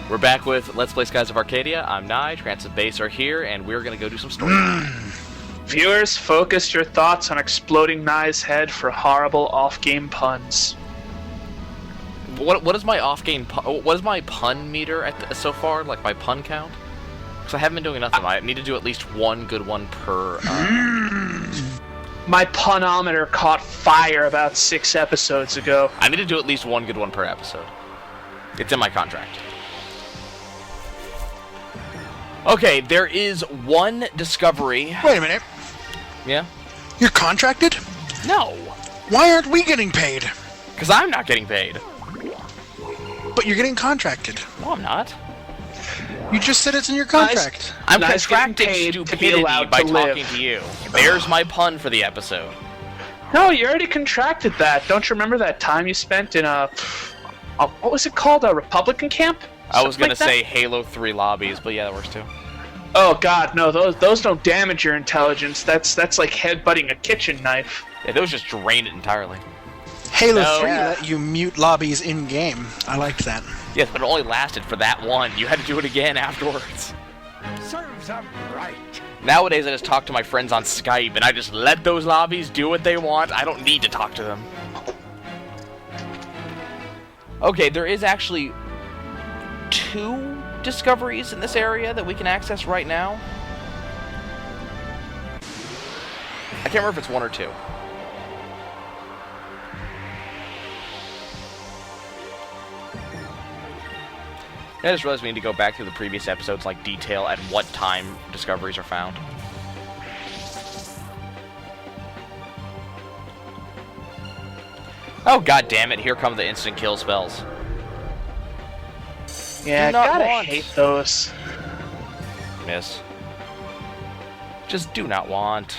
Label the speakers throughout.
Speaker 1: We're back with Let's Play Skies of Arcadia. I'm Nye, Trance and Base are here, and we're going to go do some story.
Speaker 2: Viewers, focus your thoughts on exploding Nye's head for horrible off-game puns.
Speaker 1: What is my off-game what is my pun meter so far? Like my pun count? Because I haven't been doing nothing. I need to do at least one good one per...
Speaker 2: My punometer caught fire about 6 episodes ago.
Speaker 1: I need to do at least one good one per episode. It's in my contract. Okay, there is one discovery...
Speaker 3: Wait a minute.
Speaker 1: Yeah?
Speaker 3: You're contracted?
Speaker 1: No.
Speaker 3: Why aren't we getting paid?
Speaker 1: Because I'm not getting paid.
Speaker 3: But you're getting contracted.
Speaker 1: No, I'm not.
Speaker 3: You just said it's in your contract.
Speaker 1: I'm
Speaker 2: Nice
Speaker 1: contracting
Speaker 2: getting paid to be
Speaker 1: stupidity
Speaker 2: allowed
Speaker 1: by
Speaker 2: to live.
Speaker 1: talking to you. There's my pun for the episode.
Speaker 2: No, you already contracted that. Don't you remember that time you spent in a what was it called? A Republican camp?
Speaker 1: I was going to
Speaker 2: Something like
Speaker 1: say Halo 3 lobbies, but yeah, that works too.
Speaker 2: Oh god, no, those don't damage your intelligence. That's like headbutting a kitchen knife.
Speaker 1: Yeah, those just drain it entirely.
Speaker 3: Halo
Speaker 1: No.
Speaker 3: 3 let you mute lobbies in-game. I liked that.
Speaker 1: Yes, but it only lasted for that one. You had to do it again afterwards.
Speaker 4: Serves them right.
Speaker 1: Nowadays, I just talk to my friends on Skype, and I just let those lobbies do what they want. I don't need to talk to them. Okay, there is actually 2 discoveries in this area that we can access right now. I can't remember if it's 1 or 2. I just realized we need to go back through the previous episodes, like detail at what time discoveries are found. Oh god damn it! Here come the instant kill spells.
Speaker 2: Yeah,
Speaker 1: Do not
Speaker 2: gotta
Speaker 1: want.
Speaker 2: hate those.
Speaker 1: Miss. Just do not want.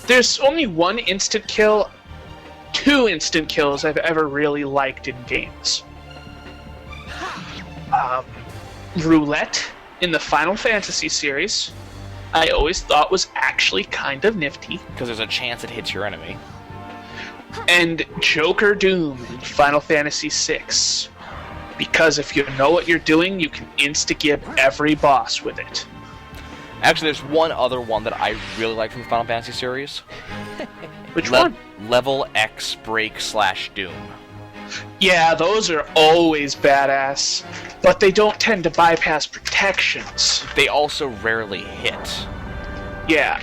Speaker 2: There's only 1 instant kill, 2 instant kills I've ever really liked in games. Roulette in the Final Fantasy series, I always thought was actually kind of nifty.
Speaker 1: Because there's a chance it hits your enemy.
Speaker 2: And Joker Doom in Final Fantasy VI. Because if you know what you're doing, you can insta-gib every boss with it.
Speaker 1: Actually, there's one other one that I really like from the Final Fantasy series.
Speaker 2: Which one?
Speaker 1: Level X Break / Doom.
Speaker 2: Yeah, those are always badass, but they don't tend to bypass protections.
Speaker 1: They also rarely hit.
Speaker 2: Yeah.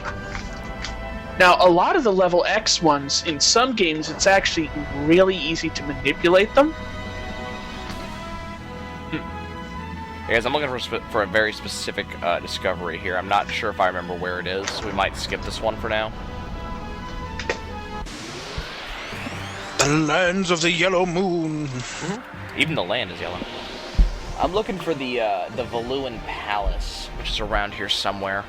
Speaker 2: Now, a lot of the level X ones, in some games, it's actually really easy to manipulate them.
Speaker 1: Guys, I'm looking for a very specific discovery here. I'm not sure if I remember where it is, so we might skip this one for now.
Speaker 3: The lands of the Yellow Moon.
Speaker 1: Even the land is yellow. I'm looking for the Valuan Palace, which is around here somewhere.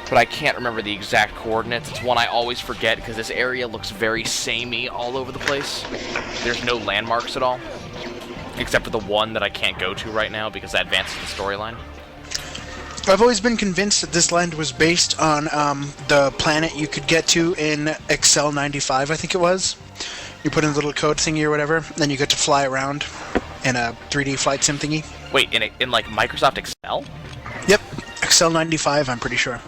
Speaker 1: But I can't remember the exact coordinates. It's one I always forget because this area looks very samey all over the place. There's no landmarks at all. Except for the one that I can't go to right now because that advances the storyline.
Speaker 3: I've always been convinced that this land was based on the planet you could get to in Excel 95, I think it was. You put in a little code thingy or whatever, then you get to fly around in a 3D flight sim thingy.
Speaker 1: Wait, in like Microsoft Excel?
Speaker 3: Yep, Excel 95, I'm pretty sure.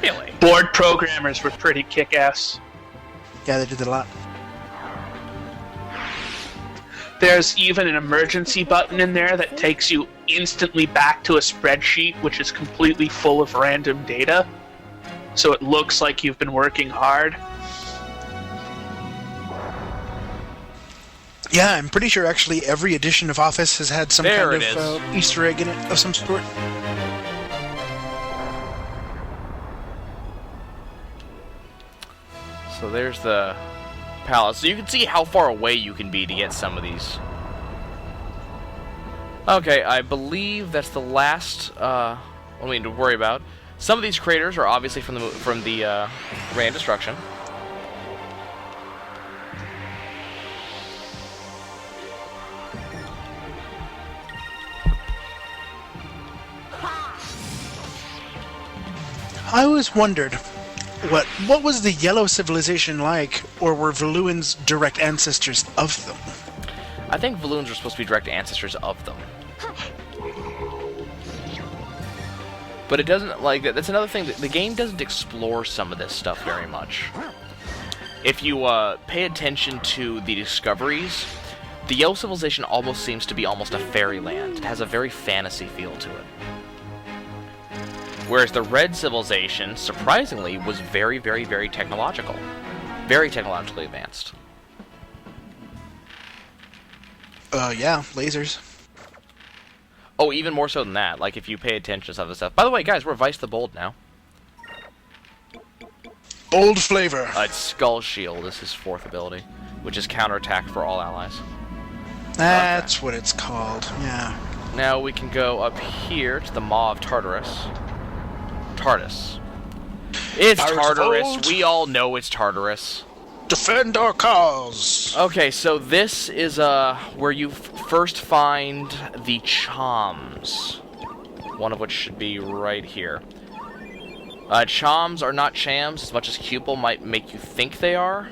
Speaker 1: Really?
Speaker 2: Board programmers were pretty kick-ass.
Speaker 3: Yeah, they did a lot.
Speaker 2: There's even an emergency button in there that takes you instantly back to a spreadsheet which is completely full of random data. So it looks like you've been working hard.
Speaker 3: Yeah, I'm pretty sure actually every edition of Office has had some
Speaker 1: There
Speaker 3: kind
Speaker 1: it
Speaker 3: of Easter egg in it of some sort.
Speaker 1: So there's the palace. So you can see how far away you can be to get some of these. Okay, I believe that's the last one we need to worry about. Some of these craters are obviously from the Rain of Destruction.
Speaker 3: I always wondered, what was the Yellow Civilization like, or were Valuans direct ancestors of them?
Speaker 1: I think Valuans are supposed to be direct ancestors of them. But it doesn't, like, that's another thing, that the game doesn't explore some of this stuff very much. If you pay attention to the discoveries, the Yellow Civilization almost seems to be almost a fairyland. It has a very fantasy feel to it. Whereas the Red Civilization, surprisingly, was very, very, very technological. Very technologically advanced.
Speaker 3: Yeah, lasers.
Speaker 1: Oh, even more so than that. Like, if you pay attention to some of the stuff. By the way, guys, we're Vice the Bold now.
Speaker 3: Bold flavor.
Speaker 1: It's Skull Shield is his fourth ability, which is counterattack for all allies.
Speaker 3: That's what it's called, yeah.
Speaker 1: Now we can go up here to the Maw of Tartarus. Tartarus. It's Tartarus. We all know it's Tartarus.
Speaker 3: Defend our cause!
Speaker 1: Okay, so this is where you first find the Choms. One of which should be right here. Choms are not Chams, as much as Cupel might make you think they are.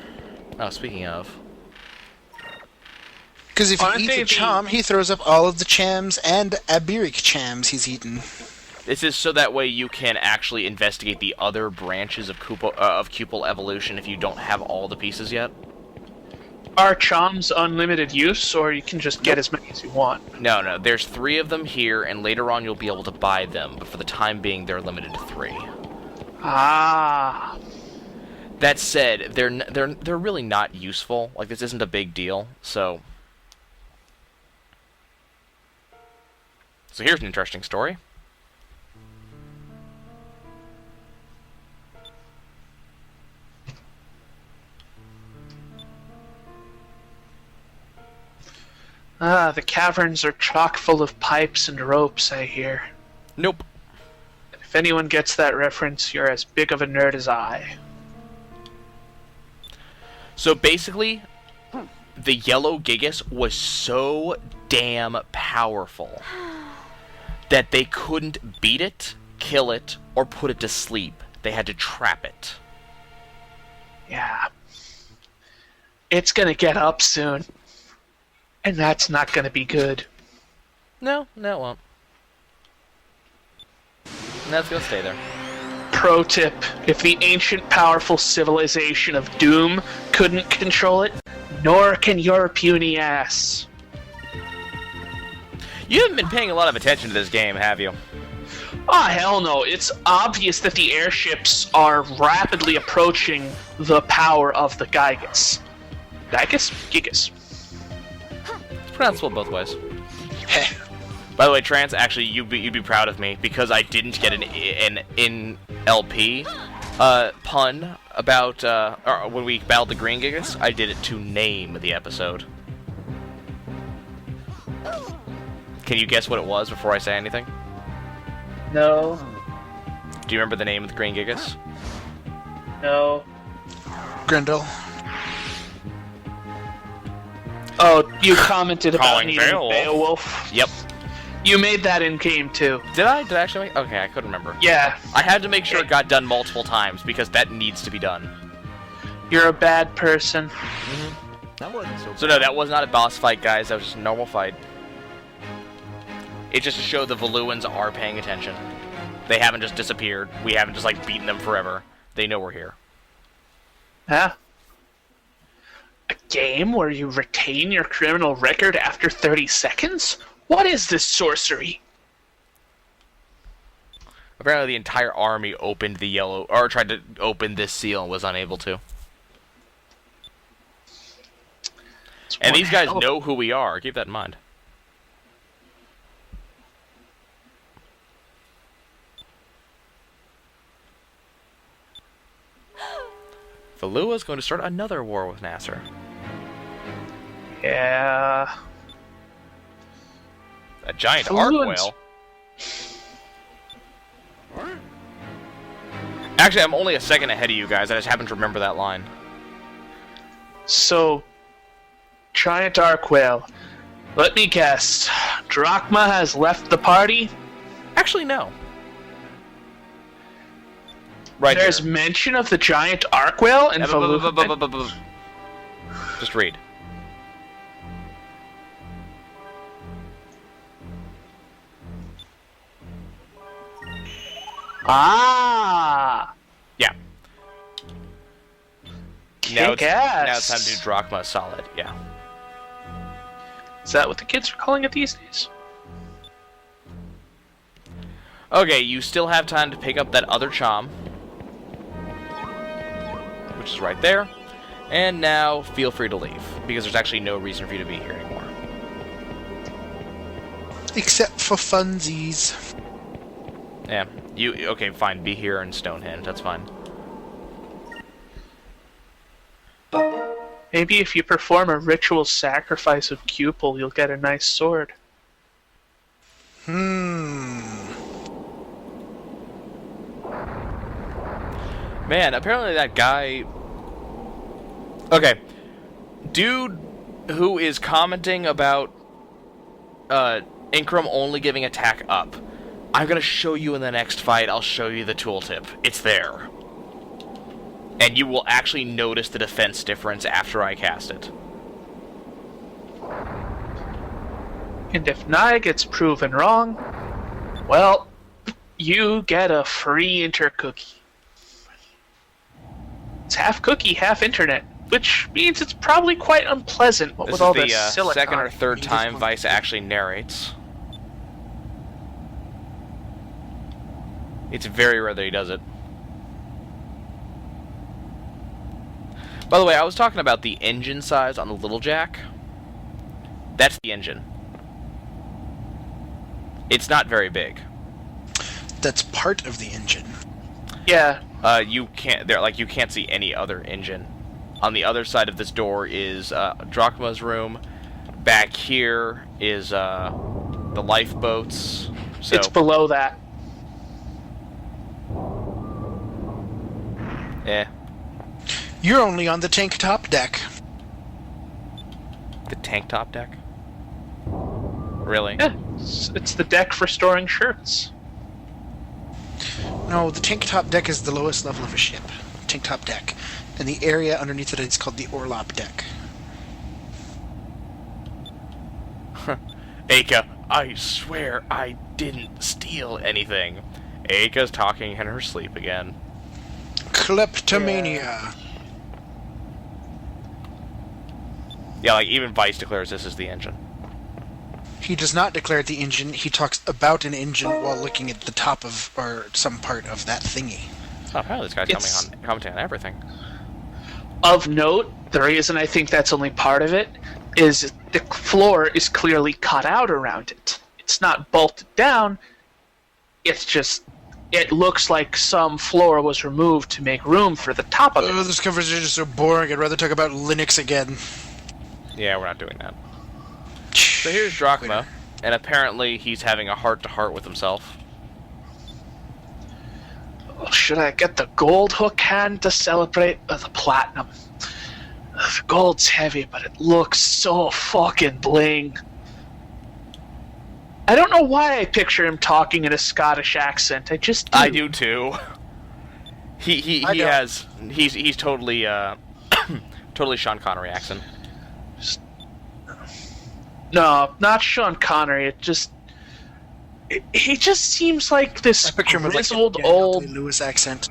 Speaker 1: Oh, speaking of.
Speaker 3: Because if he eats a Chom, he throws up all of the Chams and Abiric Chams he's eaten.
Speaker 1: This is so that way you can actually investigate the other branches of Cupel evolution if you don't have all the pieces yet.
Speaker 2: Are Choms unlimited use, or you can just get as many as you want?
Speaker 1: No, there's 3 of them here, and later on you'll be able to buy them, but for the time being they're limited to 3.
Speaker 2: Ah.
Speaker 1: That said, they're really not useful. Like, this isn't a big deal, so... So here's an interesting story.
Speaker 2: Ah, the caverns are chock full of pipes and ropes, I hear.
Speaker 1: Nope.
Speaker 2: If anyone gets that reference, you're as big of a nerd as I.
Speaker 1: So basically, the Yellow Gigas was so damn powerful that they couldn't beat it, kill it, or put it to sleep. They had to trap it.
Speaker 2: Yeah. It's gonna get up soon. And that's not gonna be good.
Speaker 1: No, it won't. And that's gonna stay there.
Speaker 2: Pro tip, if the ancient powerful civilization of Doom couldn't control it, nor can your puny ass.
Speaker 1: You haven't been paying a lot of attention to this game, have you?
Speaker 2: Oh, hell no. It's obvious that the airships are rapidly approaching the power of the Gigas. Gigas? Gigas.
Speaker 1: It's pronounceable both ways. By the way, Trance, actually, you'd be proud of me, because I didn't get an in-LP pun about when we battled the Green Gigas. I did it to name the episode. Can you guess what it was before I say anything?
Speaker 2: No.
Speaker 1: Do you remember the name of the Green Gigas?
Speaker 2: No.
Speaker 3: Grendel.
Speaker 2: Oh, you commented about
Speaker 1: Calling
Speaker 2: needing
Speaker 1: Beowulf. Yep.
Speaker 2: You made that in game too.
Speaker 1: Did I? Did I actually make? Okay, I couldn't remember.
Speaker 2: Yeah.
Speaker 1: I had to make sure it got done multiple times, because that needs to be done.
Speaker 2: You're a bad person.
Speaker 4: That wasn't so
Speaker 1: So no, that was not a boss fight, guys. That was just a normal fight. It's just to show the Valuans are paying attention. They haven't just disappeared. We haven't just, like, beaten them forever. They know we're here.
Speaker 2: Huh? A game where you retain your criminal record after 30 seconds? What is this sorcery?
Speaker 1: Apparently the entire army opened the yellow... or tried to open this seal and was unable to. And these guys know who we are. Keep that in mind. Valua is going to start another war with Nasser.
Speaker 2: Yeah.
Speaker 1: A giant arc whale. Actually, I'm only a second ahead of you guys. I just happen to remember that line.
Speaker 2: So, giant arc whale. Let me guess. Drachma has left the party?
Speaker 1: Actually, no. Right
Speaker 2: There's
Speaker 1: here.
Speaker 2: mention of the giant arc whale in Valua.
Speaker 1: Just read.
Speaker 2: Ah!
Speaker 1: Yeah. Now it's
Speaker 2: Kick-ass.
Speaker 1: time to do Drachma Solid. Yeah.
Speaker 2: Is that what the kids are calling it these days?
Speaker 1: Okay, you still have time to pick up that other Chom, which is right there. And now, feel free to leave, because there's actually no reason for you to be here anymore.
Speaker 3: Except for funsies.
Speaker 1: Yeah. Okay, fine. Be here in Stonehenge. That's fine.
Speaker 2: Maybe if you perform a ritual sacrifice of Cupel, you'll get a nice sword.
Speaker 1: Man, apparently that guy... Okay. Dude who is commenting about Incrum only giving attack up. I'm gonna show you in the next fight. I'll show you the tooltip. It's there. And you will actually notice the defense difference after I cast it.
Speaker 2: And if Nye gets proven wrong, well, you get a free intercookie. It's half cookie, half internet, which means it's probably quite unpleasant what
Speaker 1: This
Speaker 2: with
Speaker 1: is
Speaker 2: all
Speaker 1: the
Speaker 2: this silicon.
Speaker 1: second or third time Vice actually narrates. It's very rare that he does it. By the way, I was talking about the engine size on the Little Jack. That's the engine. It's not very big.
Speaker 3: That's part of the engine.
Speaker 2: Yeah.
Speaker 1: You can't see any other engine. On the other side of this door is Drachma's room. Back here is the lifeboats. So
Speaker 2: It's below that.
Speaker 3: You're only on the tank top deck.
Speaker 1: the tank top deck. Really?
Speaker 2: Yeah, it's the deck for storing shirts.
Speaker 3: No, the tank top deck is the lowest level of a ship. Tank top deck. And the area underneath it is called the Orlop deck.
Speaker 1: Aka, I swear I didn't steal anything. Aka's talking in her sleep again.
Speaker 3: Kleptomania.
Speaker 1: Yeah, like even Vice declares this is the engine.
Speaker 3: He does not declare the engine. He talks about an engine while looking at the top of, or some part of that thingy.
Speaker 1: Oh, apparently this guy's commenting on everything.
Speaker 2: Of note, the reason I think that's only part of it is the floor is clearly cut out around it. It's not bolted down. It's just, it looks like some floor was removed to make room for the top of it.
Speaker 3: Oh, this conversation is so boring. I'd rather talk about Linux again.
Speaker 1: Yeah, we're not doing that. So here's Drachma, and apparently he's having a heart-to-heart with himself.
Speaker 2: Well, should I get the gold hook hand to celebrate or the platinum? The gold's heavy, but it looks so fucking bling. I don't know why I picture him talking in a Scottish accent. I just do.
Speaker 1: I do too. He's totally totally Sean Connery accent.
Speaker 2: No, not Sean Connery. He just seems like this
Speaker 3: I picture him with like
Speaker 2: grizzled
Speaker 3: a Daniel
Speaker 2: old.
Speaker 3: Day-Lewis accent.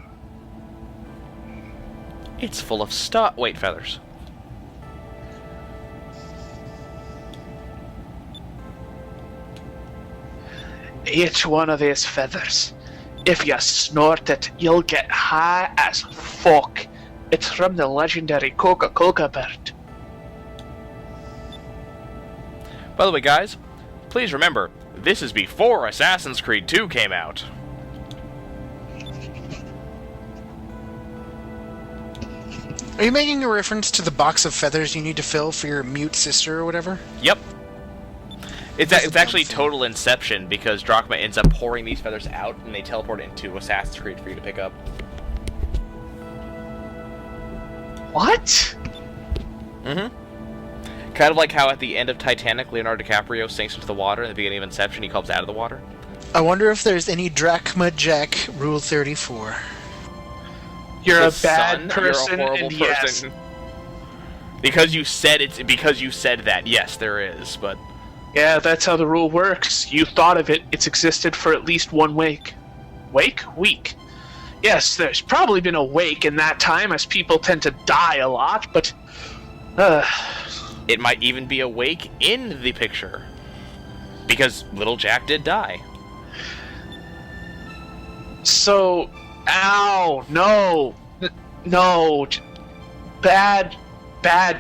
Speaker 1: It's full of stuff. Wait, feathers.
Speaker 2: Each one of these feathers, if you snort it, you'll get high as fuck. It's from the legendary Coca-Cola bird.
Speaker 1: By the way, guys, please remember, this is before Assassin's Creed 2 came out.
Speaker 3: Are you making a reference to the box of feathers you need to fill for your mute sister or whatever?
Speaker 1: Yep. It's
Speaker 3: That's a
Speaker 1: actually
Speaker 3: dumb thing.
Speaker 1: total Inception, because Drachma ends up pouring these feathers out, and they teleport into Assassin's Creed for you to pick up.
Speaker 2: What?
Speaker 1: Mm-hmm. Kind of like how at the end of Titanic, Leonardo DiCaprio sinks into the water, and at the beginning of Inception, he comes out of the water.
Speaker 3: I wonder if there's any Drachma Jack Rule 34.
Speaker 2: You're a
Speaker 1: The
Speaker 2: bad
Speaker 1: son,
Speaker 2: person,
Speaker 1: you're a horrible
Speaker 2: and
Speaker 1: person. Because you said because you said that, yes, there is, but...
Speaker 2: yeah, that's how the rule works. You thought of it, it's existed for at least 1 week. Wake? Week. Yes, there's probably been a wake in that time, as people tend to die a lot, but...
Speaker 1: It might even be a wake in the picture. Because little Jack did die.
Speaker 2: So... Ow! No! No! Bad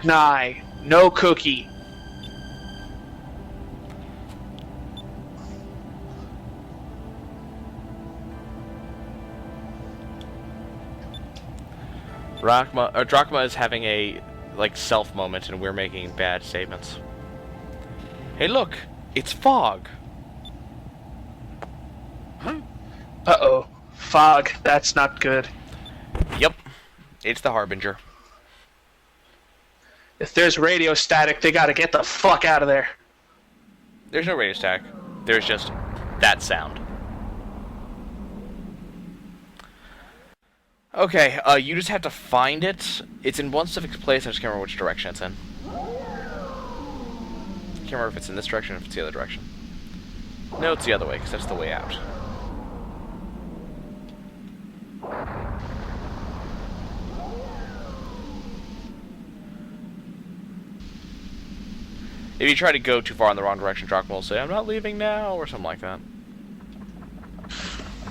Speaker 2: Nye. No cookie.
Speaker 1: Drachma is having a, self moment, and we're making bad statements. Hey, look! It's fog!
Speaker 2: Uh-oh. Fog. That's not good.
Speaker 1: Yep. It's the Harbinger.
Speaker 2: If there's radio static, they gotta get the fuck out of there.
Speaker 1: There's no radio static. There's just that sound. Okay, you just have to find it. It's in one specific place, I just can't remember which direction it's in. Can't remember if it's in this direction or if it's the other direction. No, it's the other way, because that's the way out. If you try to go too far in the wrong direction, Drachma will say, "I'm not leaving now," or something like that.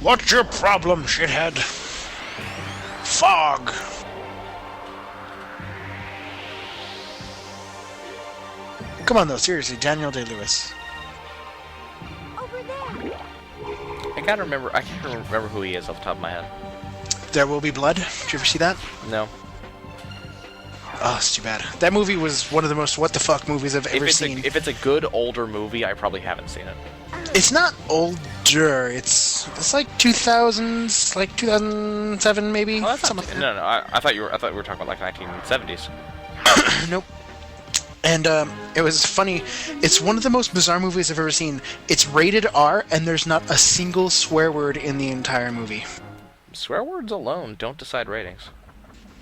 Speaker 3: What's your problem, shithead? Fog! Come on, though, seriously, Daniel Day-Lewis.
Speaker 5: Over there.
Speaker 1: I can't remember who he is off the top of my head.
Speaker 3: There Will Be Blood. Did you ever see that?
Speaker 1: No.
Speaker 3: Oh, it's too bad. That movie was one of the most what-the-fuck movies I've ever seen.
Speaker 1: If it's a good older movie, I probably haven't seen it.
Speaker 3: It's not older. It's like 2000s, like 2007 maybe.
Speaker 1: Oh, that's
Speaker 3: something like that.
Speaker 1: No. I thought we were talking about 1970s.
Speaker 3: Nope. And it was funny. It's one of the most bizarre movies I've ever seen. It's rated R, and there's not a single swear word in the entire movie.
Speaker 1: Swear words alone don't decide ratings.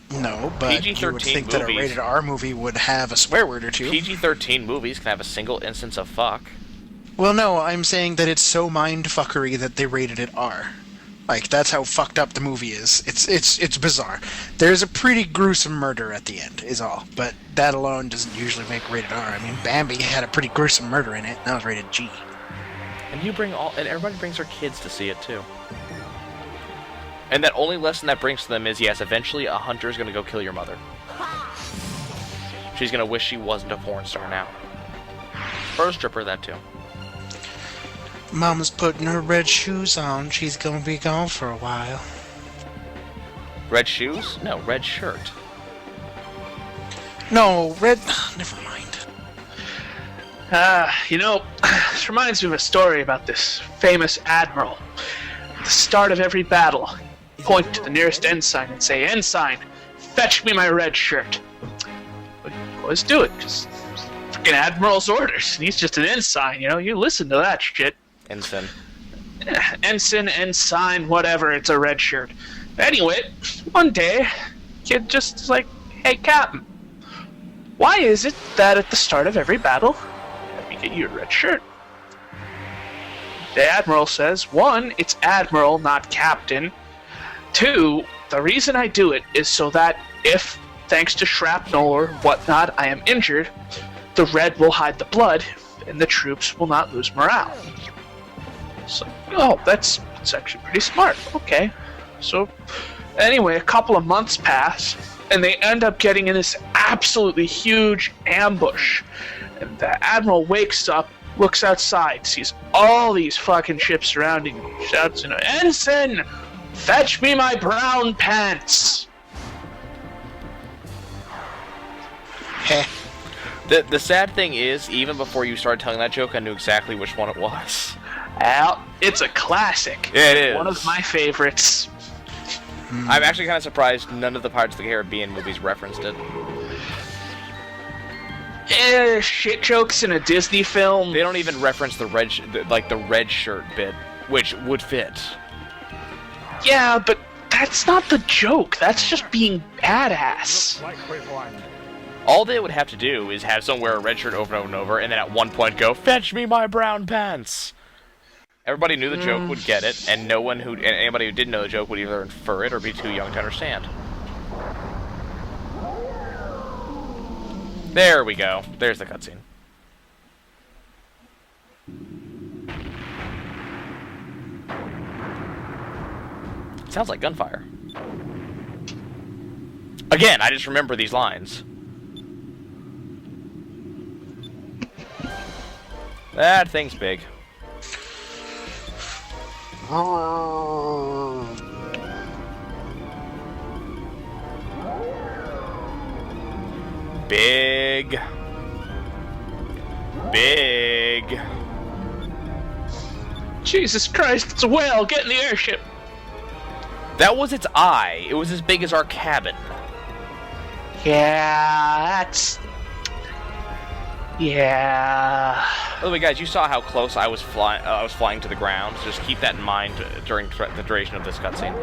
Speaker 3: No, but you would think that a rated R movie would have a swear word or two.
Speaker 1: PG-13 movies can have a single instance of fuck.
Speaker 3: Well, no, I'm saying that it's so mind-fuckery that they rated it R. Like, that's how fucked up the movie is. It's bizarre. There's a pretty gruesome murder at the end, is all. But that alone doesn't usually make rated R. I mean, Bambi had a pretty gruesome murder in it, and that was rated G.
Speaker 1: And everybody brings their kids to see it, too. And that only lesson that brings to them is, yes, eventually a hunter's gonna go kill your mother. She's gonna wish she wasn't a porn star now. Or a stripper, that too.
Speaker 3: Mama's putting her red shoes on. She's gonna be gone for a while.
Speaker 1: Red shoes? No, red shirt.
Speaker 3: No, red... Never mind.
Speaker 2: This reminds me of a story about this famous admiral. At the start of every battle, point to the nearest ensign and say, "Ensign, fetch me my red shirt." But always do it, because freaking admiral's orders. And he's just an ensign, you listen to that shit.
Speaker 1: Ensign.
Speaker 2: Ensign, ensign, whatever, it's a red shirt. Anyway, one day, kid just like, "Hey, Captain, why is it that at the start of every battle, we get you a red shirt?" The admiral says, "1, it's admiral, not captain. 2, the reason I do it is so that if, thanks to shrapnel or whatnot, I am injured, the red will hide the blood, and the troops will not lose morale." So, that's actually pretty smart. Okay. So, anyway, a couple of months pass, and they end up getting in this absolutely huge ambush. And the admiral wakes up, looks outside, sees all these fucking ships surrounding him, shouts, "Ensign, fetch me my brown pants!"
Speaker 3: Heh.
Speaker 1: The sad thing is, even before you started telling that joke, I knew exactly which one it was.
Speaker 2: Well, it's a classic.
Speaker 1: It is.
Speaker 2: One of my favorites.
Speaker 1: I'm actually kind of surprised none of the Pirates of the Caribbean movies referenced it.
Speaker 2: Shit jokes in a Disney film.
Speaker 1: They don't even reference the red shirt bit, which would fit.
Speaker 2: Yeah, but that's not the joke. That's just being badass.
Speaker 1: All they would have to do is have someone wear a red shirt over and over and over, and then at one point go, "Fetch me my brown pants!" Everybody knew the joke would get it, and anybody who didn't know the joke would either infer it or be too young to understand. There we go. There's the cutscene. Sounds like gunfire. Again, I just remember these lines. That thing's big. Big. Big.
Speaker 2: Jesus Christ, it's a whale! Get in the airship!
Speaker 1: That was its eye. It was as big as our cabin.
Speaker 2: Yeah, that's... Yeah...
Speaker 1: By the way, guys, you saw how close I was flying to the ground. So just keep that in mind during the duration of this cutscene.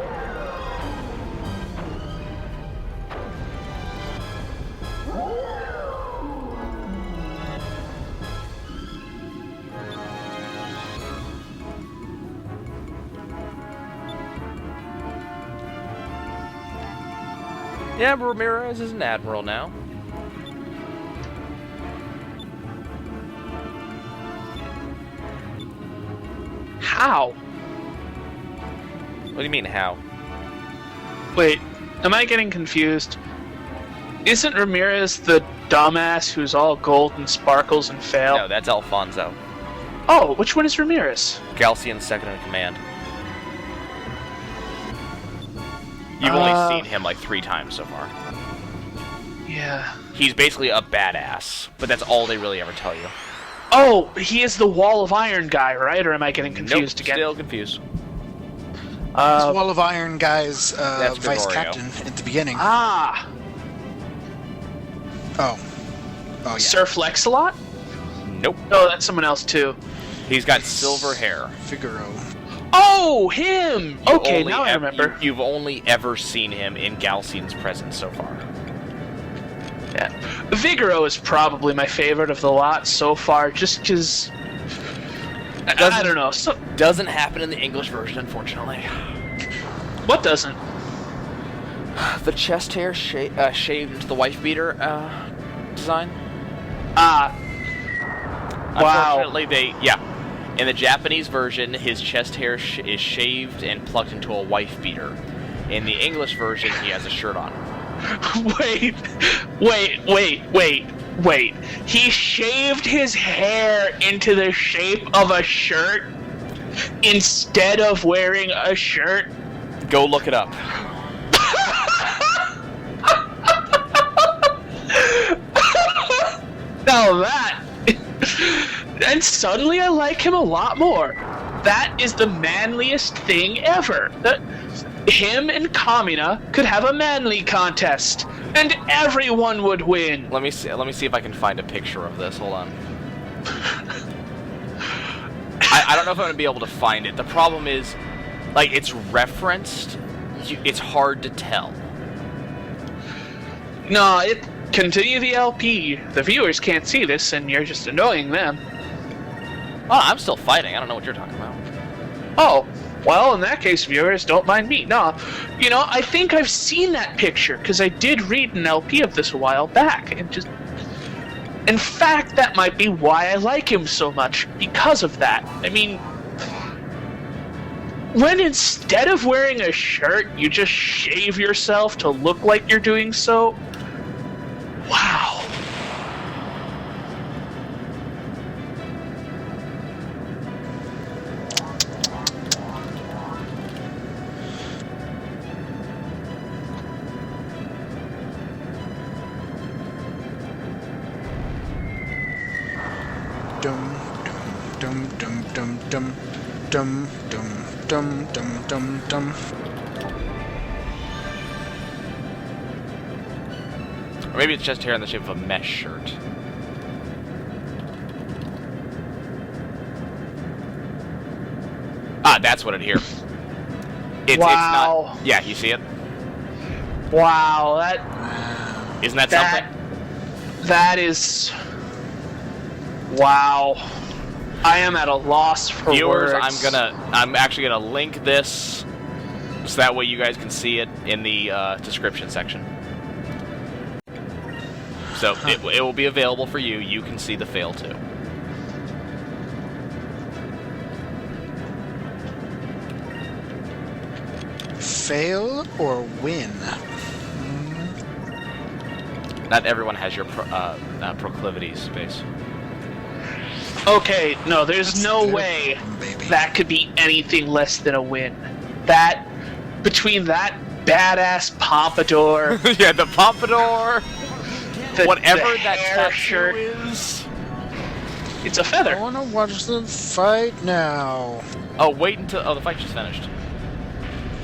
Speaker 1: Yeah, Ramirez is an admiral now.
Speaker 2: How?
Speaker 1: What do you mean, how?
Speaker 2: Wait, am I getting confused? Isn't Ramirez the dumbass who's all gold and sparkles and fail?
Speaker 1: No, that's Alfonso.
Speaker 2: Oh, which one is Ramirez?
Speaker 1: Galcian's second in command. You've only seen him like 3 times so far.
Speaker 2: Yeah.
Speaker 1: He's basically a badass, but that's all they really ever tell you.
Speaker 2: Oh, he is the Wall of Iron guy, right? Or am I getting confused again?
Speaker 1: Still confused.
Speaker 3: This Wall of Iron guy's
Speaker 1: That's
Speaker 3: vice
Speaker 1: Gregorio.
Speaker 3: captain at the beginning.
Speaker 2: Ah!
Speaker 3: Oh. Oh, yeah.
Speaker 2: Sir Flex-a-Lot?
Speaker 1: Nope.
Speaker 2: No, that's someone else too.
Speaker 1: He's got silver hair.
Speaker 3: Figaro.
Speaker 2: Oh, him! Okay, now I remember.
Speaker 1: You've only ever seen him in Galcian's presence so far.
Speaker 2: Yeah. Vigoro is probably my favorite of the lot so far, just because... I don't know. So,
Speaker 1: Doesn't happen in the English version, unfortunately.
Speaker 2: what doesn't?
Speaker 1: The chest hair shaved into the wife beater design.
Speaker 2: Ah. Wow.
Speaker 1: Unfortunately, in the Japanese version, his chest hair is shaved and plucked into a wife beater. In the English version, he has a shirt on.
Speaker 2: Wait. He shaved his hair into the shape of a shirt instead of wearing a shirt?
Speaker 1: Go look it up.
Speaker 2: Now that... And suddenly I like him a lot more. That is the manliest thing ever. Him and Kamina could have a manly contest, and everyone would win.
Speaker 1: Let me see if I can find a picture of this. Hold on. I don't know if I'm gonna be able to find it. The problem is, like, it's referenced. It's hard to tell.
Speaker 2: No, continue the LP. The viewers can't see this, and you're just annoying them.
Speaker 1: Oh, I'm still fighting. I don't know what you're talking about.
Speaker 2: Oh, well, in that case, viewers, don't mind me. No, I think I've seen that picture, because I did read an LP of this a while back, and just... In fact, that might be why I like him so much, because of that. I mean... When instead of wearing a shirt, you just shave yourself to look like you're doing so... Wow.
Speaker 3: Dum dum dum dum dum dum dum dum dum dum.
Speaker 1: Or maybe it's chest hair in the shape of a mesh shirt. Ah, that's what it here. It's
Speaker 2: Wow.
Speaker 1: not. Yeah, you see it?
Speaker 2: Wow,
Speaker 1: Isn't that something?
Speaker 2: that is... Wow. I am at a loss for
Speaker 1: Viewers,
Speaker 2: words.
Speaker 1: I'm actually gonna link this so that way you guys can see it in the description section. So it will be available for you. You can see the fail too.
Speaker 3: Fail or win?
Speaker 1: Not everyone has your proclivities, Space.
Speaker 2: Okay, no, there's no
Speaker 3: Good,
Speaker 2: way
Speaker 3: baby.
Speaker 2: that could be anything less than a win. That, between that badass pompadour,
Speaker 1: Yeah, the pompadour, whatever
Speaker 2: the
Speaker 1: that
Speaker 2: hair
Speaker 1: tattoo
Speaker 2: shirt,
Speaker 1: is.
Speaker 2: it's a
Speaker 3: I
Speaker 2: feather.
Speaker 3: want to watch the fight now.
Speaker 1: Oh, wait until the fight just finished.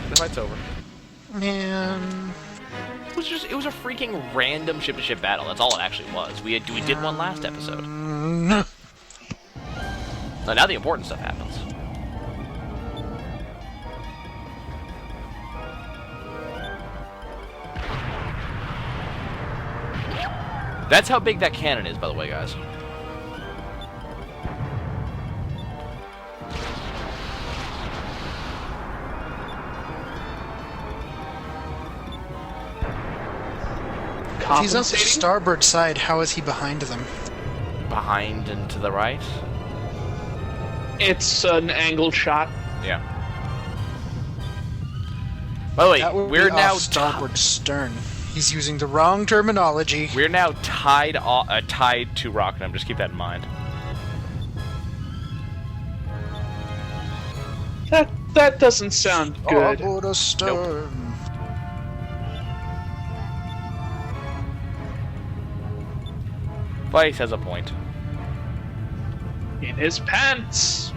Speaker 1: The fight's over.
Speaker 3: Man.
Speaker 1: It was a freaking random ship-to-ship battle. That's all it actually was. We did one last episode. So now the important stuff happens. That's how big that cannon is, by the way, guys.
Speaker 3: If he's on the
Speaker 2: Compensating?
Speaker 3: starboard side, how is he behind them?
Speaker 1: Behind and to the right.
Speaker 2: It's an angled shot.
Speaker 1: Yeah. By the way,
Speaker 3: That would
Speaker 1: we're
Speaker 3: be
Speaker 1: now
Speaker 3: off starboard stern. He's using the wrong terminology.
Speaker 1: we're now tied to Rockingham. Just keep that in mind.
Speaker 2: That doesn't sound good.
Speaker 3: Starboard astern.
Speaker 1: Vice has a point.
Speaker 2: In his pants.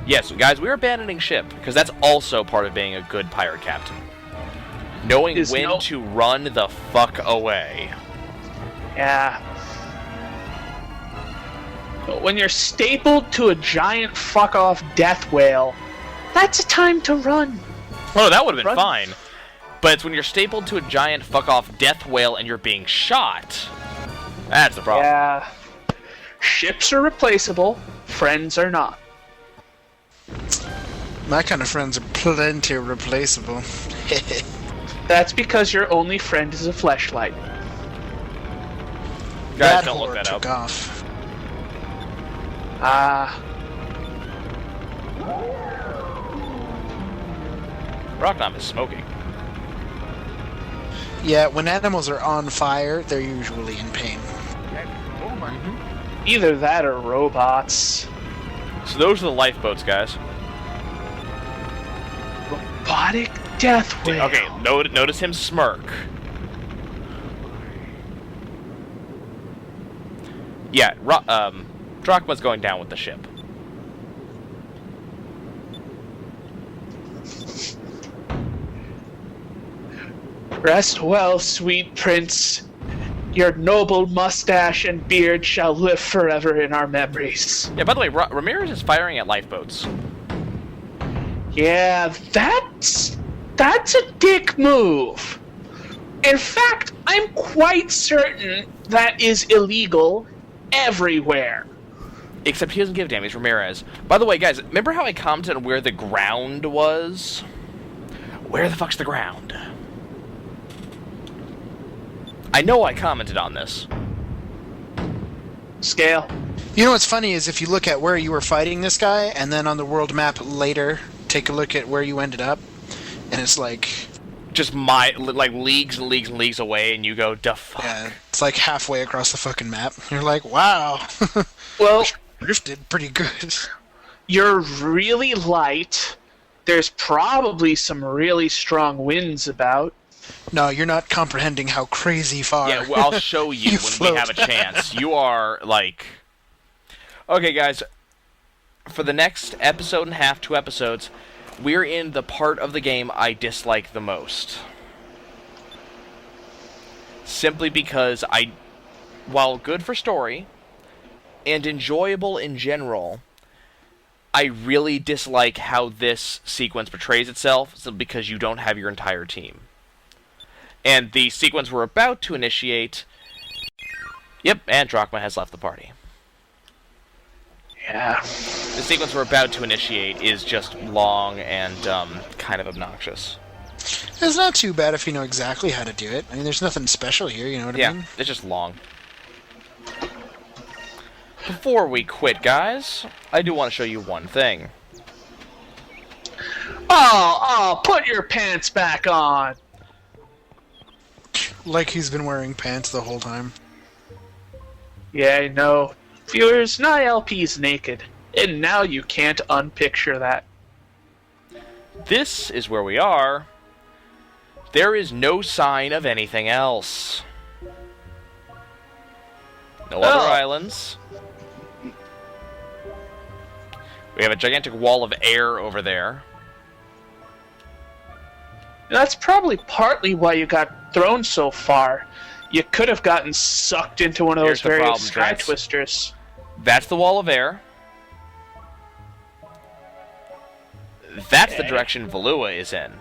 Speaker 1: Yes, guys, we're abandoning ship because that's also part of being a good pirate captain. Knowing
Speaker 2: Is
Speaker 1: when
Speaker 2: no-
Speaker 1: to run the fuck away.
Speaker 2: Yeah. But when you're stapled to a giant fuck-off death whale, that's a time to run.
Speaker 1: Oh, that would have been
Speaker 2: Run.
Speaker 1: fine. But it's when you're stapled to a giant fuck-off death whale and you're being shot. That's the problem.
Speaker 2: Yeah. Ships are replaceable, friends are not.
Speaker 3: My kind of friends are plenty replaceable.
Speaker 2: That's because your only friend is a fleshlight.
Speaker 1: Guys,
Speaker 3: That
Speaker 1: don't look
Speaker 3: whore
Speaker 1: that
Speaker 3: took
Speaker 1: up.
Speaker 3: off.
Speaker 2: Ah.
Speaker 1: Rockingham is smoking.
Speaker 3: Yeah, when animals are on fire, they're usually in pain.
Speaker 2: Either that or robots.
Speaker 1: So those are the lifeboats, guys.
Speaker 2: Robotic death whale.
Speaker 1: Okay, notice him smirk. Yeah, Drachma's going down with the ship.
Speaker 2: Rest well, sweet prince. Your noble mustache and beard shall live forever in our memories.
Speaker 1: Yeah, by the way, Ramirez is firing at lifeboats.
Speaker 2: Yeah, that's a dick move. In fact, I'm quite certain that is illegal everywhere.
Speaker 1: Except he doesn't give damage, Ramirez. By the way, guys, remember how I commented on where the ground was? Where the fuck's the ground? I know I commented on this.
Speaker 2: Scale.
Speaker 3: You know what's funny is if you look at where you were fighting this guy, and then on the world map later, take a look at where you ended up, and it's like...
Speaker 1: Just like leagues and leagues and leagues away, and you go, "Da fuck."
Speaker 3: Yeah, it's like halfway across the fucking map. You're like, wow.
Speaker 2: Well,
Speaker 3: Drifted pretty good.
Speaker 2: you're really light. There's probably some really strong winds about.
Speaker 3: No, you're not comprehending how crazy far.
Speaker 1: Yeah, well, I'll show you,
Speaker 3: You
Speaker 1: when
Speaker 3: float.
Speaker 1: we have a chance. You are, like... Okay, guys. For the next episode and a half, 2 episodes, we're in the part of the game I dislike the most. Simply because while good for story, and enjoyable in general, I really dislike how this sequence portrays itself, simply because you don't have your entire team. And the sequence we're about to initiate... Yep, and Drachma has left the party.
Speaker 2: Yeah.
Speaker 1: The sequence we're about to initiate is just long and kind of obnoxious.
Speaker 3: It's not too bad if you know exactly how to do it. I mean, there's nothing special here, you know what I mean?
Speaker 1: Yeah, it's just long. Before we quit, guys, I do want to show you one thing.
Speaker 2: Oh, put your pants back on.
Speaker 3: Like he's been wearing pants the whole time.
Speaker 2: Yeah, I know. Viewers, LP's naked. And now you can't unpicture that.
Speaker 1: This is where we are. There is no sign of anything else. No other islands. We have a gigantic wall of air over there.
Speaker 2: That's probably partly why you got thrown so far. You could have gotten sucked into one of
Speaker 1: Here's
Speaker 2: those
Speaker 1: the
Speaker 2: various
Speaker 1: problem,
Speaker 2: sky
Speaker 1: Drance.
Speaker 2: twisters.
Speaker 1: That's the wall of air. That's the direction Valua is in.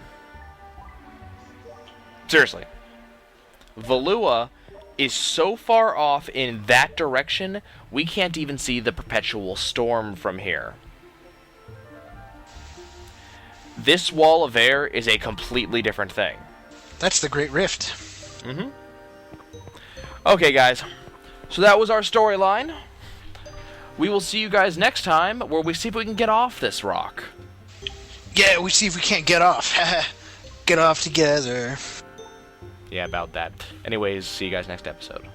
Speaker 1: Seriously. Valua is so far off in that direction, we can't even see the perpetual storm from here. This wall of air is a completely different thing.
Speaker 3: That's the Great Rift.
Speaker 1: Mm-hmm. Okay, guys. So that was our storyline. We will see you guys next time, where we see if we can get off this rock.
Speaker 3: Yeah, we see if we can't get off. Get off together.
Speaker 1: Yeah, about that. Anyways, see you guys next episode.